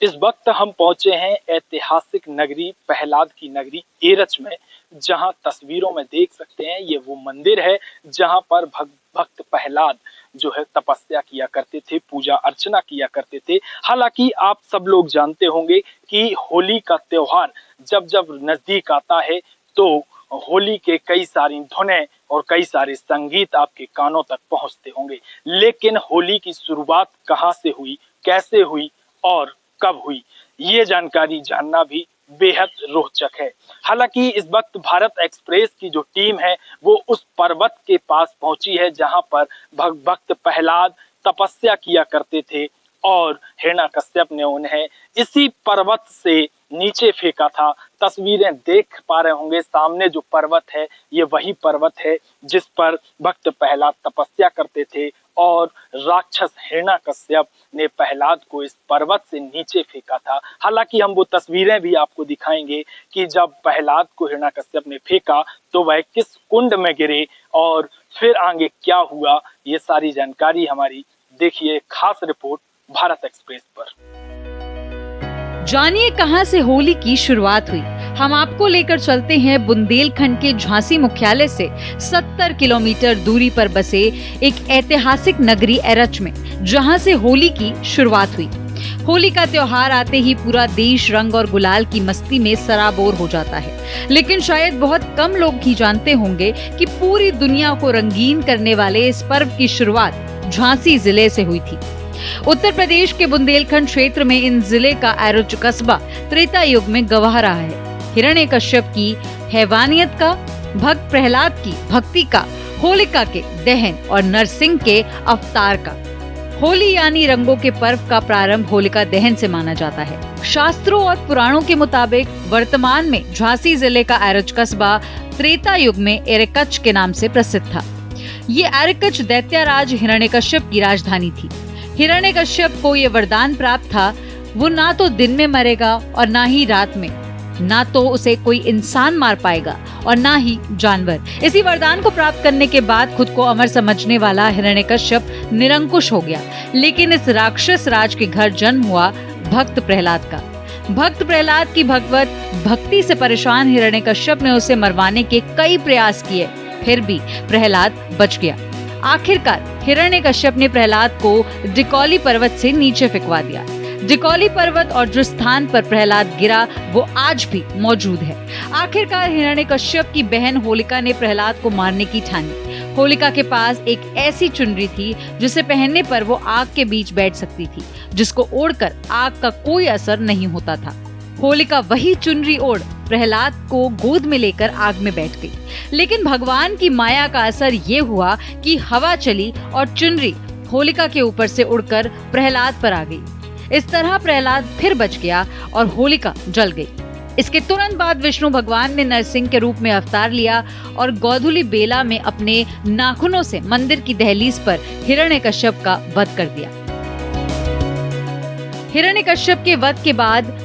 इस वक्त हम पहुंचे हैं ऐतिहासिक नगरी प्रहलाद की नगरी एरच में, जहां तस्वीरों में देख सकते हैं ये वो मंदिर है जहां पर भक्त प्रहलाद जो है तपस्या किया करते थे, पूजा अर्चना किया करते थे। हालांकि आप सब लोग जानते होंगे कि होली का त्योहार जब जब नजदीक आता है तो होली के कई सारी धुनें और कई सारे संगीत आपके कानों तक पहुंचते होंगे, लेकिन होली की शुरुआत कहां से हुई, कैसे हुई और कब हुई, ये जानकारी जानना भी बेहद रोचक है। हालांकि इस वक्त भारत एक्सप्रेस की जो टीम है वो उस पर्वत के पास पहुंची है जहां पर भक्त प्रहलाद तपस्या किया करते थे और हिरण्यकश्यप ने उन्हें इसी पर्वत से नीचे फेंका था। तस्वीरें देख पा रहे होंगे, सामने जो पर्वत है ये वही पर्वत है जिस पर भक्त प्रहलाद तपस्या करते थे और राक्षस हिरण्यकश्यप ने प्रहलाद को इस पर्वत से नीचे फेंका था। हालांकि हम वो तस्वीरें भी आपको दिखाएंगे कि जब प्रहलाद को हिरण्यकश्यप ने फेंका तो वह किस कुंड में गिरे और फिर आगे क्या हुआ, ये सारी जानकारी हमारी देखिए खास रिपोर्ट भारत एक्सप्रेस पर। जानिए कहां से होली की शुरुआत हुई। हम आपको लेकर चलते हैं बुंदेलखंड के झांसी मुख्यालय से 70 किलोमीटर दूरी पर बसे एक ऐतिहासिक नगरी एरच में, जहां से होली की शुरुआत हुई। होली का त्योहार आते ही पूरा देश रंग और गुलाल की मस्ती में सराबोर हो जाता है, लेकिन शायद बहुत कम लोग ही जानते होंगे कि पूरी दुनिया को रंगीन करने वाले इस पर्व की शुरुआत झांसी जिले से हुई थी। उत्तर प्रदेश के बुंदेलखंड क्षेत्र में इन जिले का एरच कस्बा त्रेता युग में गवाह रहा है। हिरण्यकश्यप की हैवानियत का, भक्त प्रहलाद की भक्ति का, होलिका के दहन और नरसिंह के अवतार का। होली यानी रंगों के पर्व का प्रारंभ होलिका दहन से माना जाता है। शास्त्रों और पुराणों के मुताबिक वर्तमान में झांसी जिले का एरच कस्बा त्रेता युग में एरेकच के नाम से प्रसिद्ध था। ये एरेकच दैत्यराज हिरण्यकश्यप की राजधानी थी। हिरण्यकश्यप को ये वरदान प्राप्त था, वो ना तो दिन में मरेगा और ना ही रात में, ना तो उसे कोई इंसान मार पाएगा और ना ही जानवर। इसी वरदान को प्राप्त करने के बाद खुद को अमर समझने वाला हिरण्यकश्यप निरंकुश हो गया। लेकिन इस राक्षस राज के घर जन्म हुआ भक्त प्रहलाद का। भक्त प्रहलाद की भगवत भक्ति से परेशान हिरण्यकश्यप ने उसे मरवाने के कई प्रयास किए, फिर भी प्रहलाद बच गया। आखिरकार हिरण्यकश्यप ने प्रहलाद को डिकौली पर्वत से नीचे फेंकवा दिया। डिकौली पर्वत और जिस स्थान पर प्रहलाद गिरा वो आज भी मौजूद है। आखिरकार हिरण्यकश्यप की बहन होलिका ने प्रहलाद को मारने की ठानी। होलिका के पास एक ऐसी चुनरी थी जिसे पहनने पर वो आग के बीच बैठ सकती थी, जिसको ओढ़कर आग का कोई असर नहीं होता था। होलिका वही चुनरी ओढ़ प्रहलाद को गोद में लेकर आग में बैठ गई, लेकिन भगवान की माया का असर ये हुआ कि हवा चली और चुनरी होलिका के ऊपर से उड़कर प्रहलाद पर आ गई। इस तरह प्रहलाद फिर बच गया और होलिका जल गई। इसके तुरंत बाद विष्णु भगवान ने नरसिंह के रूप में अवतार लिया और गोधूली बेला में अपने नाखूनों से मंदिर की दहलीज पर हिरण्यकश्यप का वध कर दिया। हिरण्यकश्यप के वध के बाद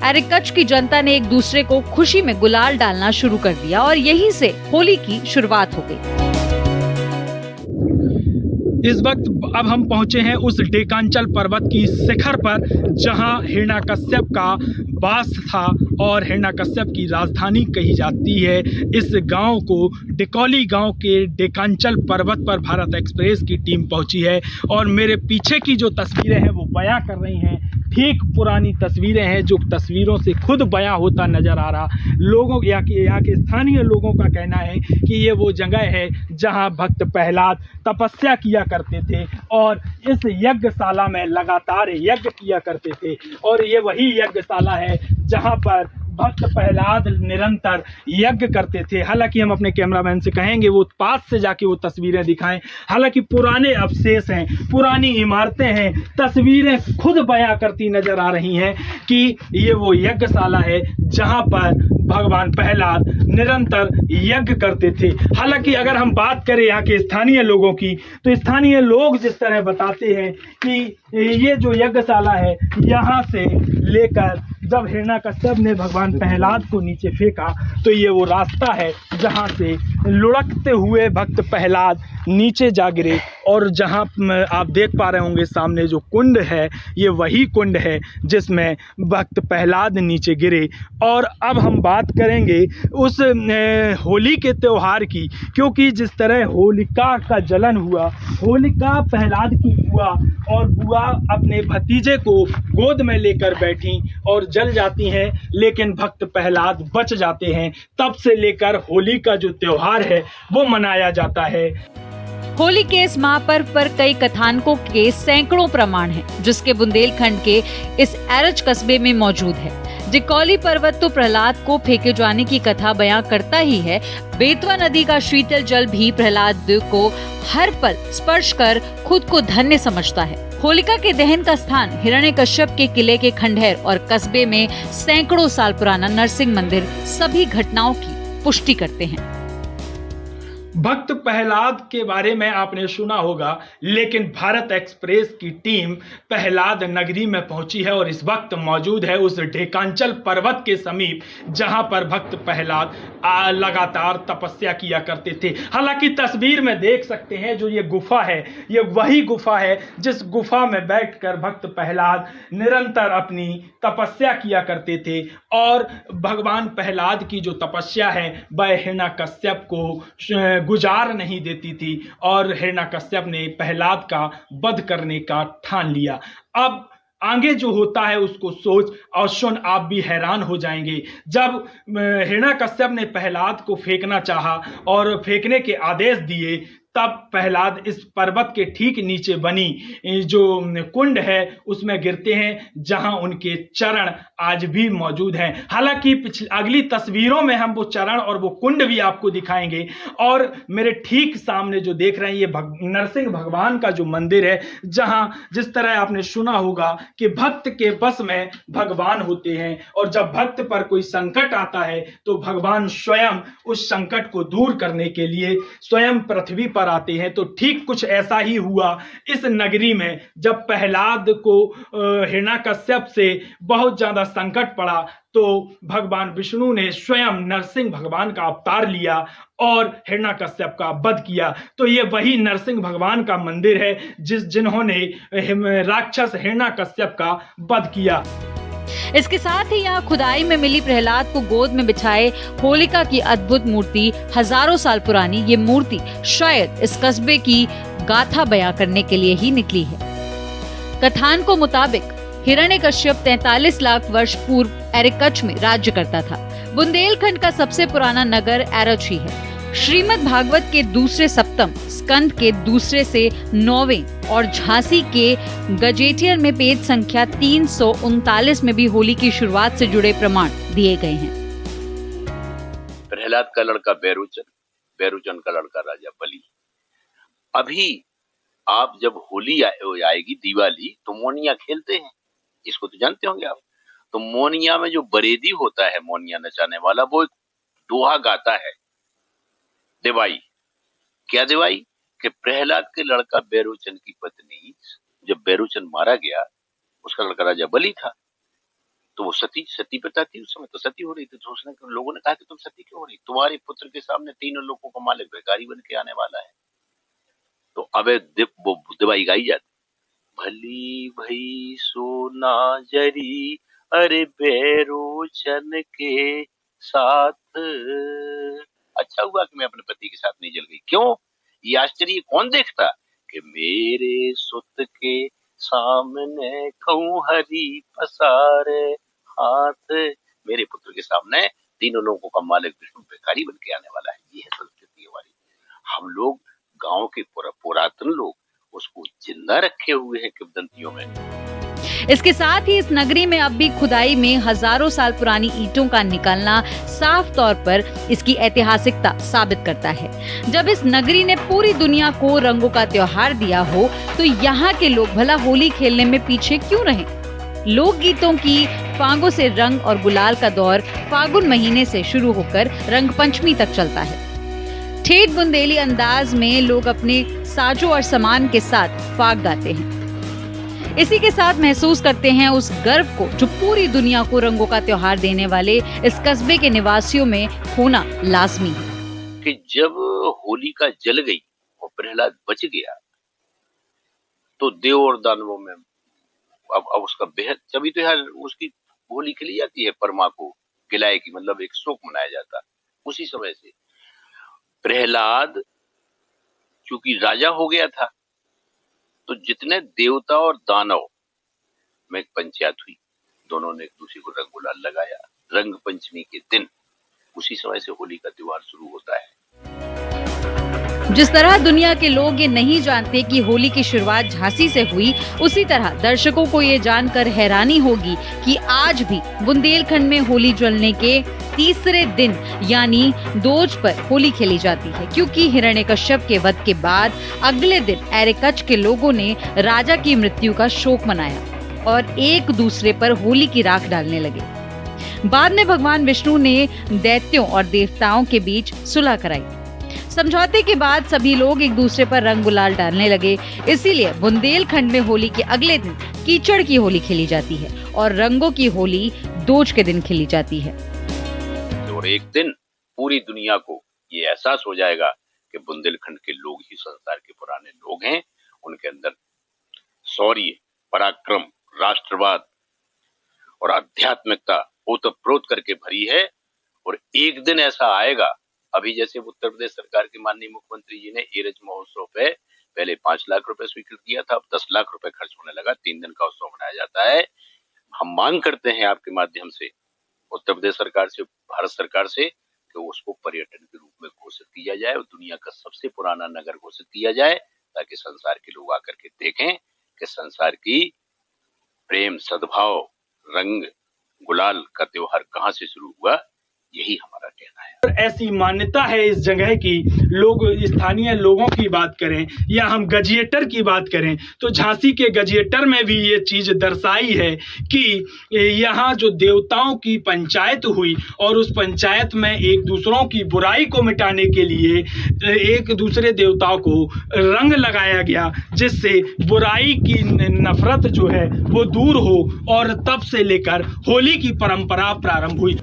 एरेकच की जनता ने एक दूसरे को खुशी में गुलाल डालना शुरू कर दिया और यहीं से होली की शुरुआत हो गई। इस वक्त अब हम पहुंचे हैं उस डेकांचल पर्वत की शिखर पर जहां हिरण्यकश्यप का वास था और हिरण्यकश्यप की राजधानी कही जाती है। इस गांव को डिकौली गांव के डेकांचल पर्वत पर भारत एक्सप्रेस की टीम पहुंची है और मेरे पीछे की जो तस्वीरें हैं वो बयां कर रही हैं, ठीक पुरानी तस्वीरें हैं जो तस्वीरों से खुद बयां होता नजर आ रहा। लोगों यहाँ के स्थानीय लोगों का कहना है कि ये वो जगह है जहां भक्त प्रहलाद तपस्या किया करते थे और इस यज्ञशाला में लगातार यज्ञ किया करते थे और ये वही यज्ञशाला है जहां पर भक्त प्रहलाद निरंतर यज्ञ करते थे। हालांकि हम अपने कैमरामैन से कहेंगे वो पास से जाके वो तस्वीरें दिखाएं। हालांकि पुराने अवशेष हैं, पुरानी इमारतें हैं, तस्वीरें खुद बयां करती नजर आ रही हैं कि ये वो यज्ञशाला है जहां पर भगवान प्रहलाद निरंतर यज्ञ करते थे। हालांकि अगर हम बात करें यहाँ के स्थानीय लोगों की तो स्थानीय लोग जिस तरह बताते हैं कि ये जो यज्ञशाला है यहाँ से लेकर जब हिरण्यकश्यप ने भगवान प्रहलाद को नीचे फेंका तो ये वो रास्ता है जहाँ से लुढ़कते हुए भक्त प्रहलाद नीचे जा गिरे। और जहाँ आप देख पा रहे होंगे सामने जो कुंड है, ये वही कुंड है जिसमें भक्त प्रहलाद नीचे गिरे। और अब हम बात करेंगे उस होली के त्यौहार की, क्योंकि जिस तरह होलिका का जलन हुआ, होलिका प्रहलाद की बुआ और बुआ अपने भतीजे को गोद में लेकर बैठी और जल जाती हैं, लेकिन भक्त प्रहलाद बच जाते हैं। तब से लेकर होली का जो त्यौहार है वो मनाया जाता है। होली के इस महापर्व पर कई कथानकों के सैकड़ों प्रमाण हैं, जिसके बुंदेलखंड के इस एरच कस्बे में मौजूद है। डिकौली पर्वत तो प्रहलाद को फेंके जाने की कथा बयां करता ही है। बेतवा नदी का शीतल जल भी प्रहलाद को हर पल स्पर्श कर खुद को धन्य समझता है। होलिका के दहन का स्थान हिरण्यकश्यप के किले के खंडहर और कस्बे में सैकड़ों साल पुराना नरसिंह मंदिर सभी घटनाओं की पुष्टि करते हैं। भक्त प्रहलाद के बारे में आपने सुना होगा, लेकिन भारत एक्सप्रेस की टीम प्रहलाद नगरी में पहुंची है और इस वक्त मौजूद है उस ढेकांचल पर्वत के समीप, जहां पर भक्त प्रहलाद लगातार तपस्या किया करते थे। हालांकि तस्वीर में देख सकते हैं जो ये गुफा है, ये वही गुफा है जिस गुफा में बैठकर भक्त प्रहलाद निरंतर अपनी तपस्या किया करते थे। और भगवान प्रहलाद की जो तपस्या है वह हिरण्यकश्यप को गुजार नहीं देती थी और हिरण्यकश्यप ने प्रहलाद का वध करने का ठान लिया। अब आगे जो होता है उसको सोच और सुन आप भी हैरान हो जाएंगे। जब हिरण्यकश्यप ने प्रहलाद को फेंकना चाहा और फेंकने के आदेश दिए, तब प्रहलाद इस पर्वत के ठीक नीचे बनी जो कुंड है उसमें गिरते हैं, जहां उनके चरण आज भी मौजूद हैं। हालांकि अगली तस्वीरों में हम वो चरण और वो कुंड भी आपको दिखाएंगे। और मेरे ठीक सामने जो देख रहे हैं ये नरसिंह भगवान का जो मंदिर है, जहां जिस तरह आपने सुना होगा कि भक्त के बस में भगवान होते हैं और जब भक्त पर कोई संकट आता है तो भगवान स्वयं उस संकट को दूर करने के लिए स्वयं पृथ्वी पर आते हैं। तो ठीक कुछ ऐसा ही हुआ इस नगरी में। जब प्रहलाद को हिरण्यकश्यप से बहुत ज्यादा संकट पड़ा तो भगवान विष्णु ने स्वयं नरसिंह भगवान का अवतार लिया और हिरण्यकश्यप का वध किया। तो ये वही नरसिंह भगवान का मंदिर है जिन्होंने राक्षस हिरण्यकश्यप का वध किया। इसके साथ ही यहाँ खुदाई में मिली प्रहलाद को गोद में बिछाए होलिका की अद्भुत मूर्ति, हजारों साल पुरानी ये मूर्ति शायद इस कस्बे की गाथा बयां करने के लिए ही निकली है। कथान को मुताबिक हिरण्यकश्यप 43 लाख वर्ष पूर्व एरच में राज्य करता था। बुंदेलखंड का सबसे पुराना नगर एरच ही है। श्रीमद् भागवत के दूसरे सप्तम स्कंद के दूसरे से 9वें और झांसी के गजेटियर में पेज संख्या 339 में भी होली की शुरुआत से जुड़े प्रमाण दिए गए हैं। प्रहलाद का लड़का बैरोचन, बैरोचन का लड़का राजा बलि। अभी आप जब होली आएगी, दिवाली, तो मोनिया खेलते हैं, इसको तो जानते होंगे आप। तो मोनिया में जो बरेदी होता है, मोनिया नचाने वाला, वो एक दोहा गाता है, देवाई। क्या देवाई? कि प्रहलाद के लड़का बैरोचन की पत्नी, जब बैरोचन मारा गया, उसका लड़का राजा बलि था, तो वो सती प्रथा थी उस समय, तो सती हो रही थी। तो उसने, लोगों ने कहा कि तुम सती क्यों हो रही, तुम्हारे पुत्र के सामने तीनों लोगों का मालिक भिखारी बन के आने वाला है। तो अब वो देवाई गाई जाती, भली भई सोना जरी अरे बैरोचन के साथ, अच्छा हुआ कि मैं अपने पति के साथ नहीं जल गई। क्यों? ये आश्चर्य कौन देखता कि मेरे सुत के सामने कहूं हरी पसारे हाथ, मेरे पुत्र के सामने तीनों लोगों का मालिक विष्णु भिखारी बन के आने वाला है। ये है संस्कृति हमारी। हम लोग गांव के पुरातन लोग उसको जिंदा रखे हुए हैं किंवदंतियों में। इसके साथ ही इस नगरी में अब भी खुदाई में हजारों साल पुरानी ईंटों का निकलना साफ तौर पर इसकी ऐतिहासिकता साबित करता है। जब इस नगरी ने पूरी दुनिया को रंगों का त्योहार दिया हो, तो यहाँ के लोग भला होली खेलने में पीछे क्यों रहे? लोक गीतों की फागों से रंग और गुलाल का दौर फागुन महीने से शुरू होकर रंग पंचमी तक चलता है। ठेठ बुंदेली अंदाज में लोग अपने साजों और सामान के साथ फाग गाते हैं। इसी के साथ महसूस करते हैं उस गर्व को जो पूरी दुनिया को रंगों का त्योहार देने वाले इस कस्बे के निवासियों में होना लाजमी है कि जब होलिका जल गई और प्रहलाद बच गया तो देव और दानवों में अब उसका बेहद, तभी तो यार उसकी होली खेली जाती है, परमा को गिलाए की, मतलब एक शोक मनाया जाता। उसी समय से प्रहलाद चूंकि राजा हो गया था तो जितने देवता और दानव में एक पंचायत हुई, दोनों ने एक दूसरे को रंग गुलाल लगाया। रंग पंचमी के दिन उसी समय से होली का त्योहार शुरू होता है। जिस तरह दुनिया के लोग ये नहीं जानते कि होली की शुरुआत झांसी से हुई, उसी तरह दर्शकों को ये जानकर हैरानी होगी कि आज भी बुंदेलखंड में होली जलने के तीसरे दिन यानी दोज पर होली खेली जाती है, क्योंकि हिरण्यकश्यप के वध के बाद अगले दिन एरेकच के लोगों ने राजा की मृत्यु का शोक मनाया और एक दूसरे पर होली की राख डालने लगे। बाद में भगवान विष्णु ने दैत्यों और देवताओं के बीच सुलह कराई। समझौते के बाद सभी लोग एक दूसरे पर रंग गुलाल डालने लगे। इसीलिए बुंदेलखंड में होली के अगले दिन कीचड़ की होली खेली जाती है और रंगों की होली दोज के दिन खेली जाती है। और एक दिन पूरी दुनिया को ये एहसास हो जाएगा कि बुंदेलखंड के लोग ही संसार के पुराने लोग हैं। उनके अंदर शौर्य, पराक्रम, राष्ट्रवाद और आध्यात्मिकता ओतप्रोत करके भरी है। और एक दिन ऐसा आएगा, अभी जैसे उत्तर प्रदेश सरकार के माननीय मुख्यमंत्री जी ने एरज महोत्सव पे पहले 5 लाख रुपए स्वीकृत किया था, अब 10 लाख रुपए खर्च होने लगा। 3 दिन का उत्सव मनाया जाता है। हम मांग करते हैं आपके माध्यम से उत्तर प्रदेश सरकार से, भारत सरकार से, कि उसको पर्यटन के रूप में घोषित किया जाए और दुनिया का सबसे पुराना नगर घोषित किया जाए, ताकि संसार के लोग आकर के देखें कि संसार की प्रेम, सद्भाव, रंग गुलाल का त्योहार कहाँ से शुरू हुआ। यही हमारा कहना है। और ऐसी मान्यता है इस जगह की, लोग स्थानीय लोगों की बात करें या हम गजिएटर की बात करें तो झांसी के गजिएटर में भी ये चीज दर्शाई है कि यहाँ जो देवताओं की पंचायत हुई और उस पंचायत में एक दूसरों की बुराई को मिटाने के लिए एक दूसरे देवताओं को रंग लगाया गया, जिससे बुराई की नफरत जो है वो दूर हो और तब से लेकर होली की परंपरा प्रारंभ हुई।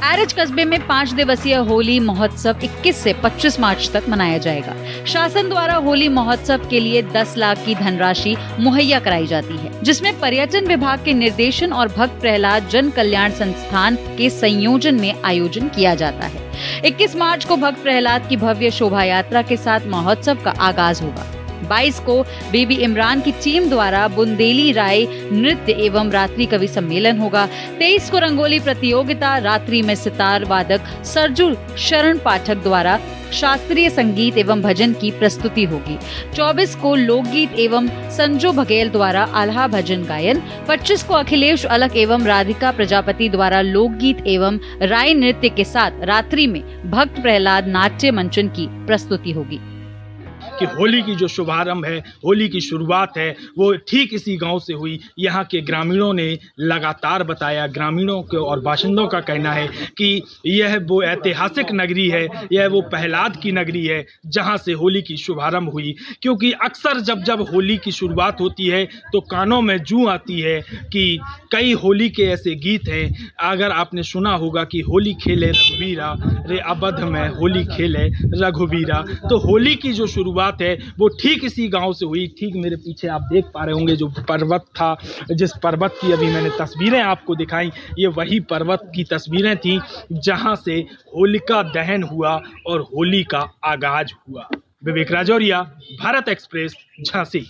एरज कस्बे में 5 दिवसीय होली महोत्सव 21 से 25 मार्च तक मनाया जाएगा। शासन द्वारा होली महोत्सव के लिए 10 लाख की धनराशि मुहैया कराई जाती है, जिसमें पर्यटन विभाग के निर्देशन और भक्त प्रहलाद जन कल्याण संस्थान के संयोजन में आयोजन किया जाता है। 21 मार्च को भक्त प्रहलाद की भव्य शोभा यात्रा के साथ महोत्सव का आगाज होगा। 22 को बेबी इमरान की टीम द्वारा बुंदेली राय नृत्य एवं रात्रि कवि सम्मेलन होगा। 23 को रंगोली प्रतियोगिता, रात्रि में सितार वादक सरजू शरण पाठक द्वारा शास्त्रीय संगीत एवं भजन की प्रस्तुति होगी। 24 को लोकगीत एवं संजू बघेल द्वारा आल्हा भजन गायन। 25 को अखिलेश अलक एवं राधिका प्रजापति द्वारा लोकगीत एवं राय नृत्य के साथ रात्रि में भक्त प्रहलाद नाट्य मंचन की प्रस्तुति होगी। कि होली की जो शुभारंभ है, होली की शुरुआत है, वो ठीक इसी गांव से हुई। यहाँ के ग्रामीणों ने लगातार बताया, ग्रामीणों के और बाशिंदों का कहना है कि यह वो ऐतिहासिक नगरी है, यह वो प्रहलाद की नगरी है जहाँ से होली की शुभारंभ हुई। क्योंकि अक्सर जब जब होली की शुरुआत होती है तो कानों में जूं आती है कि कई होली के ऐसे गीत हैं। अगर आपने सुना होगा कि होली खेले रघुवीरा रे अवध में होली खेले रघुवीरा, तो होली की जो शुरुआत है वो ठीक इसी गांव से हुई। ठीक मेरे पीछे आप देख पा रहे होंगे जो पर्वत था, जिस पर्वत की अभी मैंने तस्वीरें आपको दिखाई, ये वही पर्वत की तस्वीरें थी जहां से होलिका दहन हुआ और होली का आगाज हुआ। विवेक राजौरिया, भारत एक्सप्रेस, झांसी।